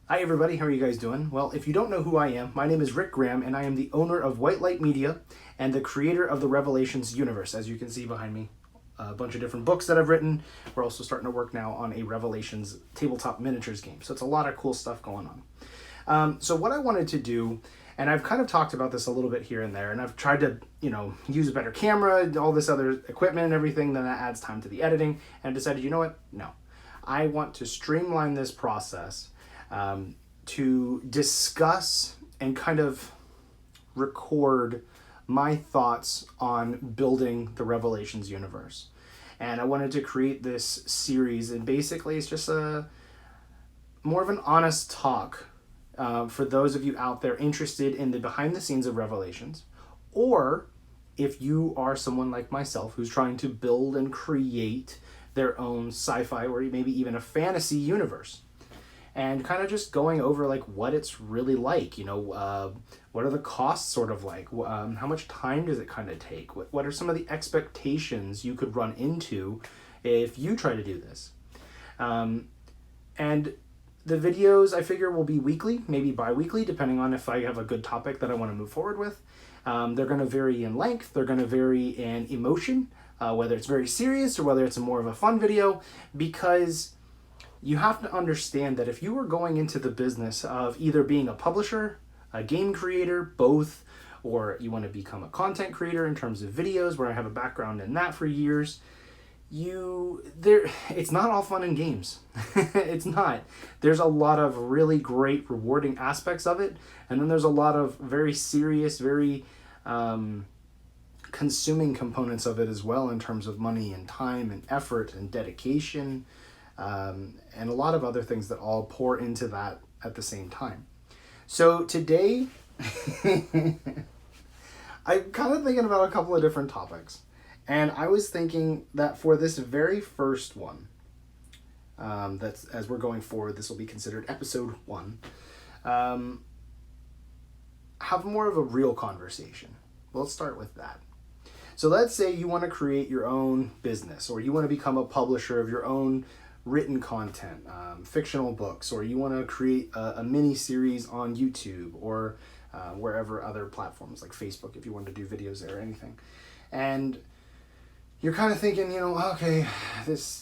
Hi everybody, how are you guys doing? Well, if you don't know who I am, my name is Rick Graham and I am the owner of White Light Media and the creator of the Revelations universe. As you can see behind me, a bunch of different books that I've written. We're also starting to work now on a Revelations tabletop miniatures game. So it's a lot of cool stuff going on. So what I wanted to do, and I've kind of talked about this a little bit here and there, and I've tried to, use a better camera, all this other equipment and everything, then that adds time to the editing, and I decided, you know what? No. I want to streamline this process to discuss and kind of record my thoughts on building the Revelations universe. And I wanted to create this series, and basically it's just a more of an honest talk for those of you out there interested in the behind the scenes of Revelations, or if you are someone like myself who's trying to build and create their own sci-fi or maybe even a fantasy universe, and kind of just going over like what it's really like, what are the costs sort of like, how much time does it kind of take, what are some of the expectations you could run into if you try to do this. And the videos I figure will be weekly, maybe bi-weekly, depending on if I have a good topic that I want to move forward with. They're going to vary in length, they're going to vary in emotion, whether it's very serious or whether it's more of a fun video, because you have to understand that if you are going into the business of either being a publisher, a game creator, both, or you want to become a content creator in terms of videos, where I have a background in that for years, it's not all fun and games. It's not. There's a lot of really great rewarding aspects of it, and then there's a lot of very serious, very consuming components of it as well, in terms of money and time and effort and dedication, and a lot of other things that all pour into that at the same time. So today, I'm kind of thinking about a couple of different topics. And I was thinking that for this very first one, that's as we're going forward, this will be considered episode 1, have more of a real conversation. Well, let's start with that. So let's say you want to create your own business, or you want to become a publisher of your own written content, fictional books, or you want to create a mini series on YouTube or wherever other platforms like Facebook, if you want to do videos there or anything. And you're kind of thinking, okay,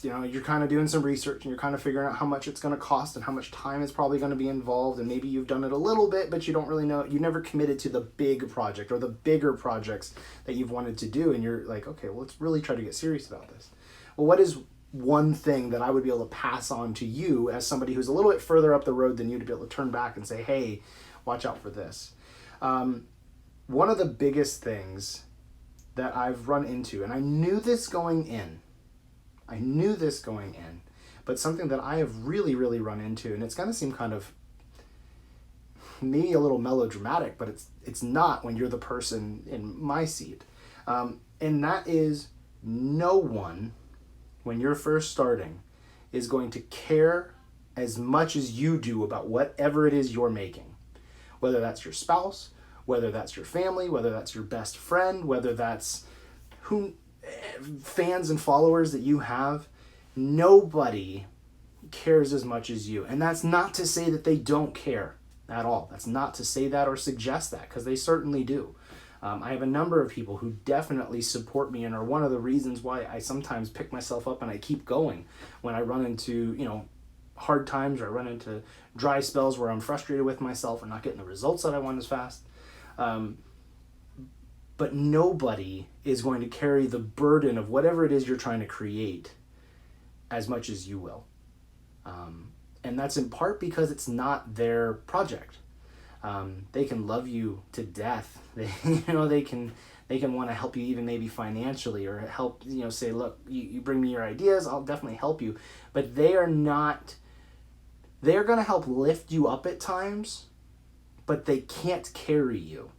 you're kind of doing some research and you're kind of figuring out how much it's going to cost and how much time is probably going to be involved. And maybe you've done it a little bit, but you don't really know, you never committed to the big project or the bigger projects that you've wanted to do. And you're like, okay, well, let's really try to get serious about this. Well, what is one thing that I would be able to pass on to you as somebody who's a little bit further up the road than you, to be able to turn back and say, hey, watch out for this? One of the biggest things that I've run into, and I knew this going in, but something that I have really, really run into, and it's going to seem kind of maybe a little melodramatic, but it's not when you're the person in my seat. And that is, no one, when you're first starting, is going to care as much as you do about whatever it is you're making. Whether that's your spouse, whether that's your family, whether that's your best friend, whether that's fans and followers that you have, nobody cares as much as you. And that's not to say that they don't care at all. That's not to say that or suggest that, because they certainly do. I have a number of people who definitely support me and are one of the reasons why I sometimes pick myself up and I keep going when I run into, hard times, or I run into dry spells where I'm frustrated with myself or not getting the results that I want as fast. But nobody is going to carry the burden of whatever it is you're trying to create as much as you will. And that's in part because it's not their project. They can love you to death. They can want to help you even maybe financially, or help, say, look, you bring me your ideas, I'll definitely help you. But they're going to help lift you up at times, but they can't carry you.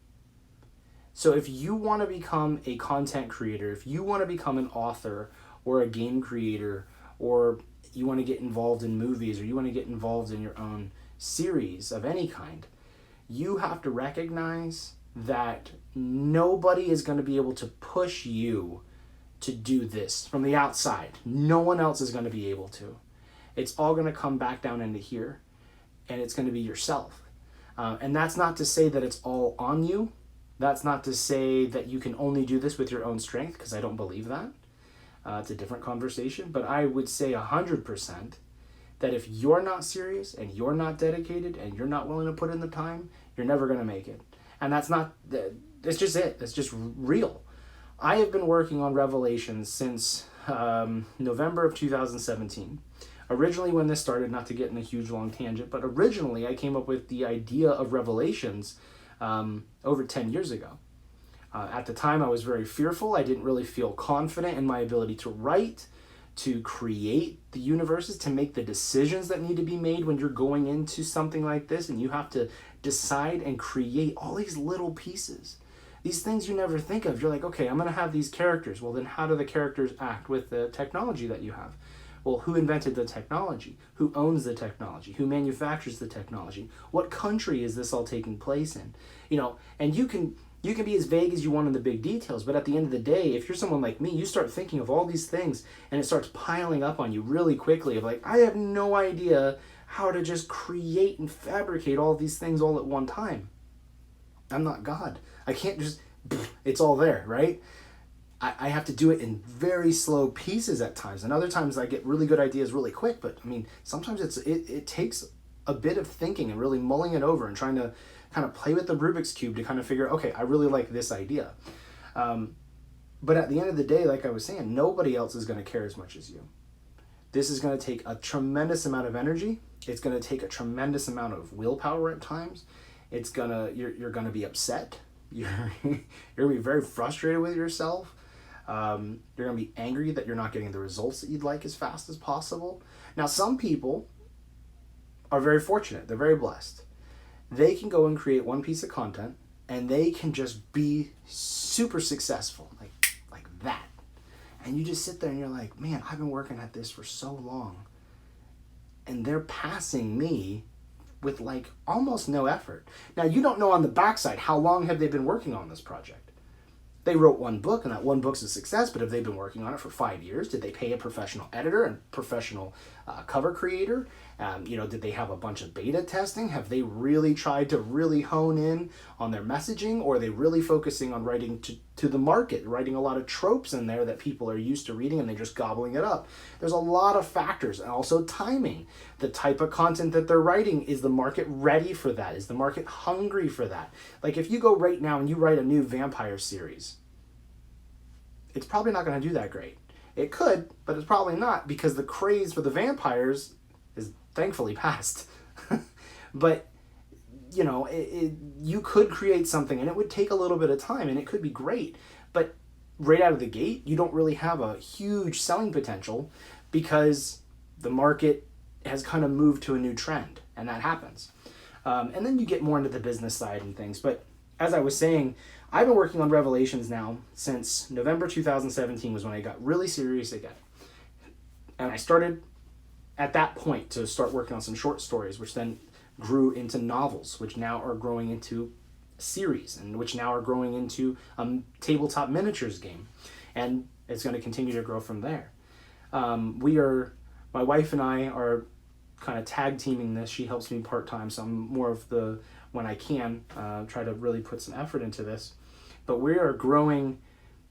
So if you want to become a content creator, if you want to become an author or a game creator, or you want to get involved in movies, or you want to get involved in your own series of any kind, you have to recognize that nobody is going to be able to push you to do this from the outside. No one else is going to be able to. It's all going to come back down into here. and it's going to be yourself. And that's not to say that it's all on you. That's not to say that you can only do this with your own strength, because I don't believe that. It's a different conversation. But I would say 100% that if you're not serious and you're not dedicated and you're not willing to put in the time, you're never going to make it. And that's not, it's just it. It's just real. I have been working on Revelations since November of 2017. Originally, when this started, not to get in a huge long tangent, but originally I came up with the idea of Revelations over 10 years ago. At the time, I was very fearful. I didn't really feel confident in my ability to write, to create the universes, to make the decisions that need to be made when you're going into something like this, and you have to decide and create all these little pieces. These things you never think of. You're like, okay, I'm going to have these characters. Well, then how do the characters act with the technology that you have? Well, who invented the technology? Who owns the technology? Who manufactures the technology? What country is this all taking place in? You know, and you can be as vague as you want in the big details, but at the end of the day, if you're someone like me, you start thinking of all these things and it starts piling up on you really quickly of like, I have no idea how to just create and fabricate all these things all at one time. I'm not God. I can't just, it's all there, right? I have to do it in very slow pieces at times. And other times I get really good ideas really quick. But I mean, sometimes it takes a bit of thinking and really mulling it over and trying to kind of play with the Rubik's Cube to kind of figure, okay, I really like this idea. But at the end of the day, like I was saying, nobody else is going to care as much as you. This is going to take a tremendous amount of energy. It's going to take a tremendous amount of willpower at times. You're going to be upset. You're going to be very frustrated with yourself. You're going to be angry that you're not getting the results that you'd like as fast as possible. Now, some people are very fortunate. They're very blessed. They can go and create one piece of content and they can just be super successful, like that. And you just sit there and you're like, man, I've been working at this for so long. And they're passing me with like almost no effort. Now, you don't know on the backside how long have they been working on this project. They wrote one book, and that one book's a success, but have they been working on it for 5 years? Did they pay a professional editor and professional cover creator? Did they have a bunch of beta testing? Have they really tried to really hone in on their messaging, or are they really focusing on writing to the market, writing a lot of tropes in there that people are used to reading and they're just gobbling it up? There's a lot of factors, and also timing. The type of content that they're writing, is the market ready for that? Is the market hungry for that? Like if you go right now and you write a new vampire series, it's probably not going to do that great. It could, but it's probably not, because the craze for the vampires is thankfully past. But, you could create something and it would take a little bit of time and it could be great. But right out of the gate, you don't really have a huge selling potential because the market has kind of moved to a new trend, and that happens. And then you get more into the business side and things. But as I was saying, I've been working on Revelations now since November 2017 was when I got really serious again. And I started at that point to start working on some short stories, which then grew into novels, which now are growing into series, and which now are growing into a tabletop miniatures game. And it's going to continue to grow from there. My wife and I are kind of tag teaming this. She helps me part-time, so I'm more of the, when I can, try to really put some effort into this. But we are growing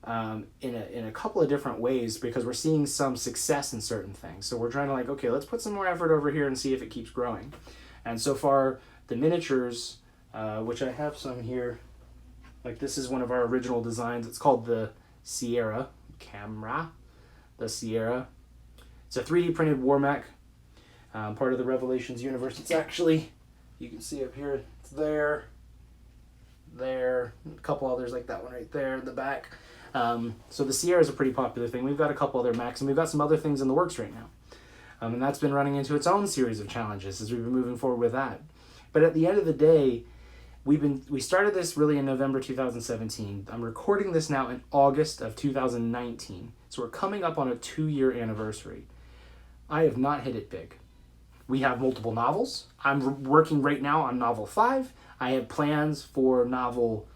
in a couple of different ways because we're seeing some success in certain things. So we're trying to okay, let's put some more effort over here and see if it keeps growing. And so far, the miniatures, which I have some here, like this is one of our original designs. It's called the Sierra camera, the Sierra. It's a 3D printed war mech, part of the Revelations universe. It's actually, you can see up here, it's there, a couple others like that one right there in the back. So the Sierra is a pretty popular thing. We've got a couple other mechs, and we've got some other things in the works right now. And that's been running into its own series of challenges as we've been moving forward with that. But at the end of the day, we started this really in November 2017. I'm recording this now in August of 2019. So we're coming up on a 2-year anniversary. I have not hit it big. We have multiple novels. I'm working right now on novel 5. I have plans for novel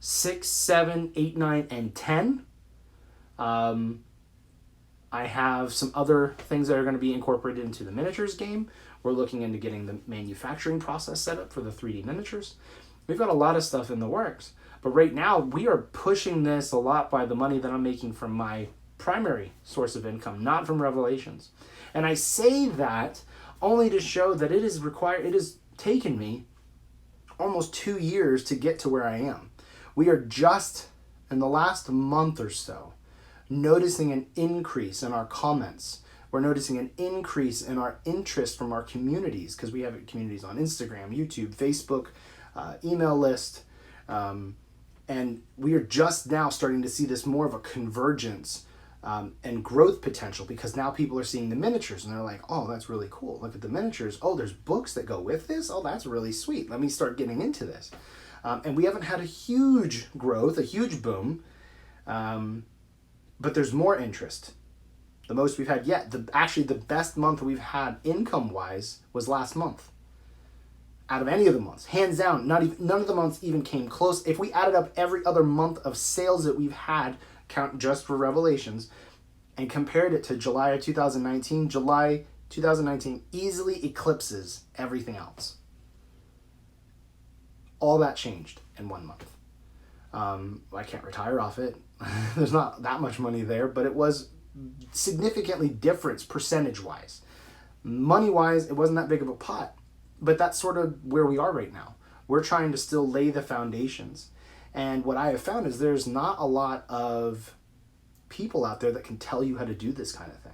6, 7, 8, 9, and 10. I have some other things that are going to be incorporated into the miniatures game. We're looking into getting the manufacturing process set up for the 3D miniatures. We've got a lot of stuff in the works. But right now, we are pushing this a lot by the money that I'm making from my primary source of income, not from Revelations. And I say that only to show that it has taken me almost 2 years to get to where I am. We are just, in the last month or so, noticing an increase in our comments. We're noticing an increase in our interest from our communities, because we have communities on Instagram, YouTube, Facebook, email list, and we are just now starting to see this more of a convergence and growth potential, because now people are seeing the miniatures and they're like, oh, that's really cool. Look at the miniatures. Oh, there's books that go with this. Oh, that's really sweet. Let me start getting into this. And we haven't had a huge growth, a huge boom, but there's more interest. The most we've had yet. Actually, the best month we've had income-wise was last month. Out of any of the months, hands down, none of the months even came close. If we added up every other month of sales that we've had, count just for Revelations, and compared it to July of 2019, July 2019 easily eclipses everything else. All that changed in 1 month. I can't retire off it. There's not that much money there, but it was significantly different percentage-wise. Money-wise, it wasn't that big of a pot. But that's sort of where we are right now. We're trying to still lay the foundations. And what I have found is there's not a lot of people out there that can tell you how to do this kind of thing.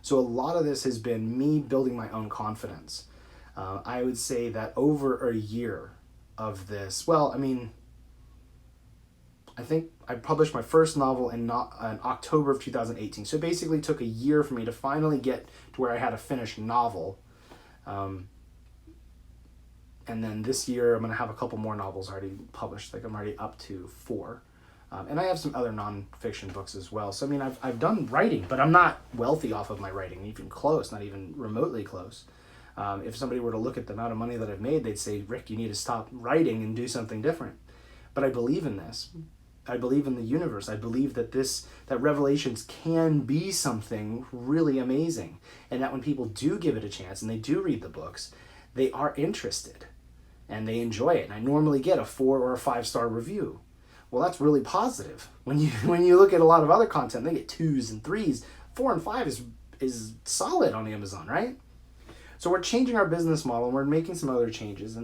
So a lot of this has been me building my own confidence. I would say that over a year of this, I think I published my first novel in October of 2018. So it basically took a year for me to finally get to where I had a finished novel. And then this year, I'm going to have a couple more novels already published. Like I'm already up to 4. And I have some other nonfiction books as well. So, I've done writing, but I'm not wealthy off of my writing, even close, not even remotely close. If somebody were to look at the amount of money that I've made, they'd say, Rick, you need to stop writing and do something different. But I believe in this. I believe in the universe. I believe that that Revelations can be something really amazing. And that when people do give it a chance and they do read the books, they are interested and they enjoy it. And I normally get a 4 or a 5-star review. Well, that's really positive. When you look at a lot of other content, they get 2s and 3s. 4 and 5 is solid on Amazon, right? So we're changing our business model and we're making some other changes.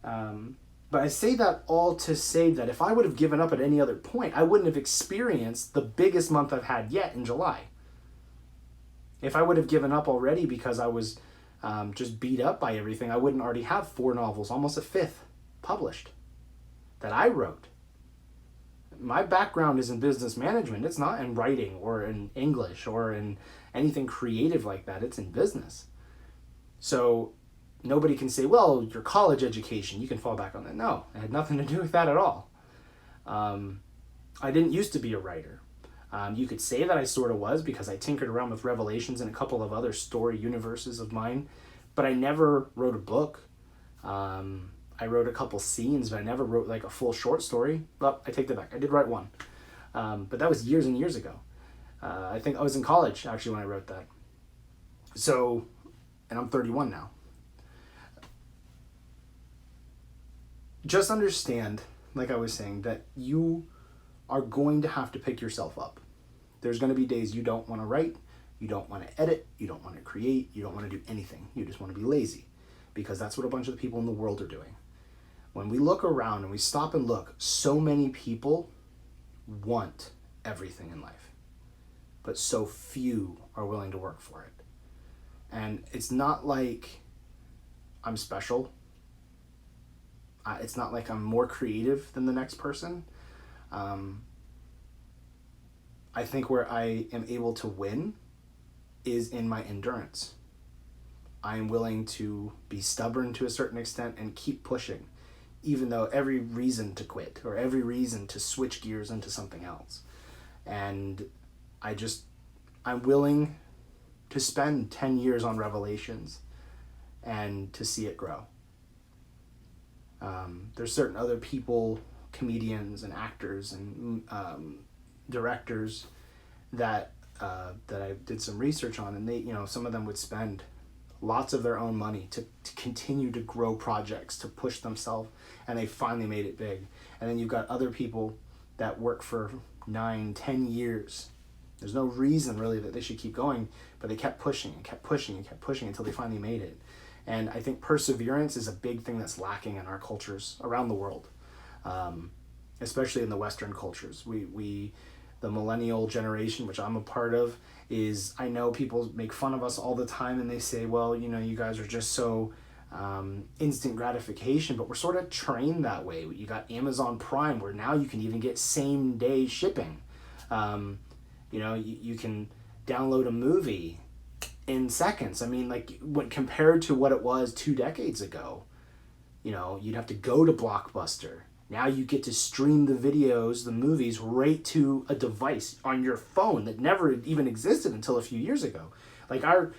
But I say that all to say that if I would have given up at any other point, I wouldn't have experienced the biggest month I've had yet in July. If I would have given up already because I was just beat up by everything, I wouldn't already have 4 novels, almost a 5th, published that I wrote. My background is in business management. It's not in writing or in English or in anything creative like that. It's in business. So nobody can say, well, your college education, you can fall back on that. No, it had nothing to do with that at all. I didn't used to be a writer. You could say that I sort of was because I tinkered around with Revelations and a couple of other story universes of mine, but I never wrote a book. I wrote a couple scenes, but I never wrote like a full short story. Well, I take that back. I did write one, but that was years and years ago. I think I was in college actually when I wrote that. So, and I'm 31 now. Just understand, like I was saying, that you are going to have to pick yourself up. There's going to be days you don't want to write, you don't want to edit, you don't want to create, you don't want to do anything. You just want to be lazy, because that's what a bunch of the people in the world are doing. When we look around and we stop and look, so many people want everything in life, but so few are willing to work for it. And it's not like I'm special. It's not like I'm more creative than the next person. I think where I am able to win is in my endurance. I am willing to be stubborn to a certain extent and keep pushing, even though every reason to quit or every reason to switch gears into something else. And I'm willing to spend 10 years on Revelations and to see it grow. There's certain other people, comedians and actors and directors that I did some research on, and they, some of them would spend lots of their own money to continue to grow projects, to push themselves, and they finally made it big. And then you've got other people that work for 9-10 years. There's no reason really that they should keep going, but they kept pushing and kept pushing and kept pushing until they finally made it. And I think perseverance is a big thing that's lacking in our cultures around the world, especially in the Western cultures. The millennial generation, which I'm a part of, I know people make fun of us all the time and they say, well, you guys are just so instant gratification, but we're sort of trained that way. You got Amazon Prime, where now you can even get same day shipping. You can download a movie in seconds. I mean, like, when compared to what it was 2 decades ago, you'd have to go to Blockbuster. Now you get to stream the videos, the movies, right to a device on your phone that never even existed until a few years ago. Like, our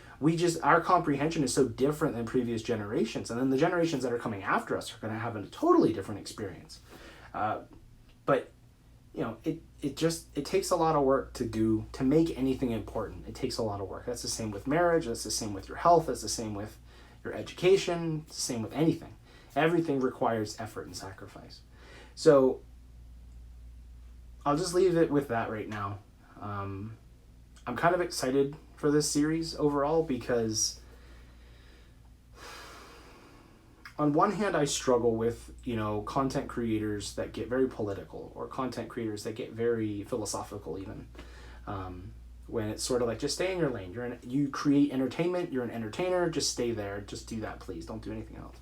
comprehension is so different than previous generations, and then the generations that are coming after us are going to have a totally different experience. But it takes a lot of work to make anything important. It takes a lot of work. That's the same with marriage. That's the same with your health. That's the same with your education. It's the same with anything. Everything requires effort and sacrifice. So I'll just leave it with that right now. I'm kind of excited for this series overall because on one hand, I struggle with, content creators that get very political, or content creators that get very philosophical even. When it's sort of like, just stay in your lane. You create entertainment, you're an entertainer, just stay there, just do that, please. Don't do anything else.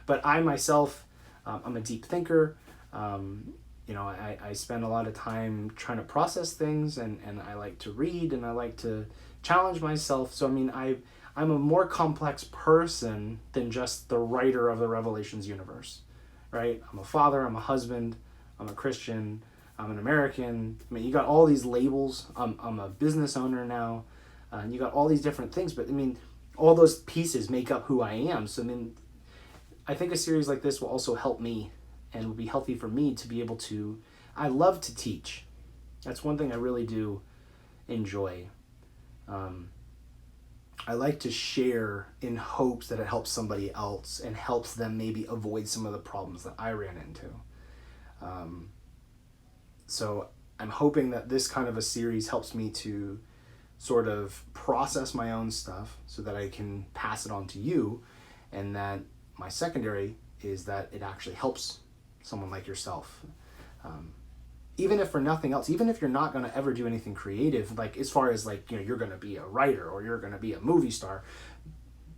But I myself, I'm a deep thinker. I spend a lot of time trying to process things, and I like to read, and I like to challenge myself. So, I mean, I'm a more complex person than just the writer of the Revelations universe, right? I'm a father, I'm a husband, I'm a Christian, I'm an American. I mean, you got all these labels. I'm a business owner now, and you got all these different things. But, I mean, all those pieces make up who I am. So, I mean, I think a series like this will also help me, and will be healthy for me to be able to... I love to teach. That's one thing I really do enjoy. I like to share in hopes that it helps somebody else and helps them maybe avoid some of the problems that I ran into. So I'm hoping that this kind of a series helps me to sort of process my own stuff so that I can pass it on to you, and that my secondary is that it actually helps someone like yourself. Even if for nothing else, even if you're not going to ever do anything creative, like as far as like, you're going to be a writer or you're going to be a movie star,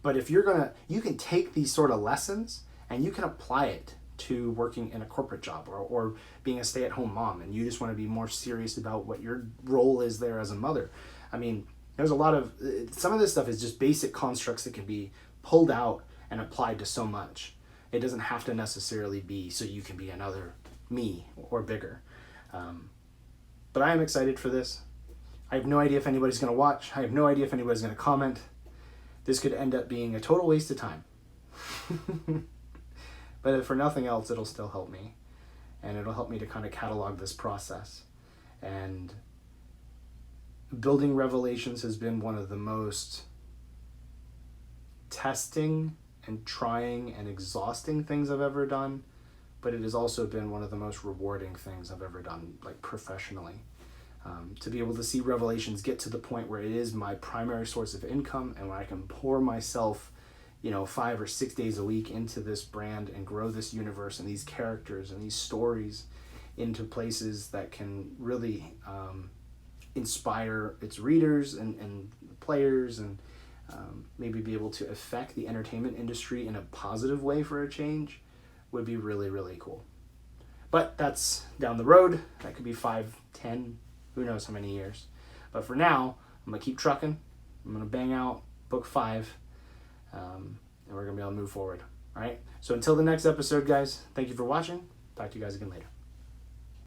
but if you can take these sort of lessons and you can apply it to working in a corporate job, or being a stay-at-home mom, and you just want to be more serious about what your role is there as a mother. I mean, there's a lot of, some of this stuff is just basic constructs that can be pulled out and applied to so much. It doesn't have to necessarily be so you can be another me or bigger. But I am excited for this. I have no idea if anybody's going to watch. I have no idea if anybody's going to comment. This could end up being a total waste of time. But if for nothing else, it'll still help me. And it'll help me to kind of catalog this process. And building Revelations has been one of the most testing and trying and exhausting things I've ever done, but it has also been one of the most rewarding things I've ever done, like professionally. To be able to see Revelations get to the point where it is my primary source of income, and where I can pour myself 5 or 6 days a week into this brand and grow this universe and these characters and these stories into places that can really inspire its readers and players, and maybe be able to affect the entertainment industry in a positive way for a change, would be really, really cool. But that's down the road. That could be 5, 10, who knows how many years. But for now, I'm going to keep trucking. I'm going to bang out book 5. And we're going to be able to move forward. All right? So until the next episode, guys, thank you for watching. Talk to you guys again later.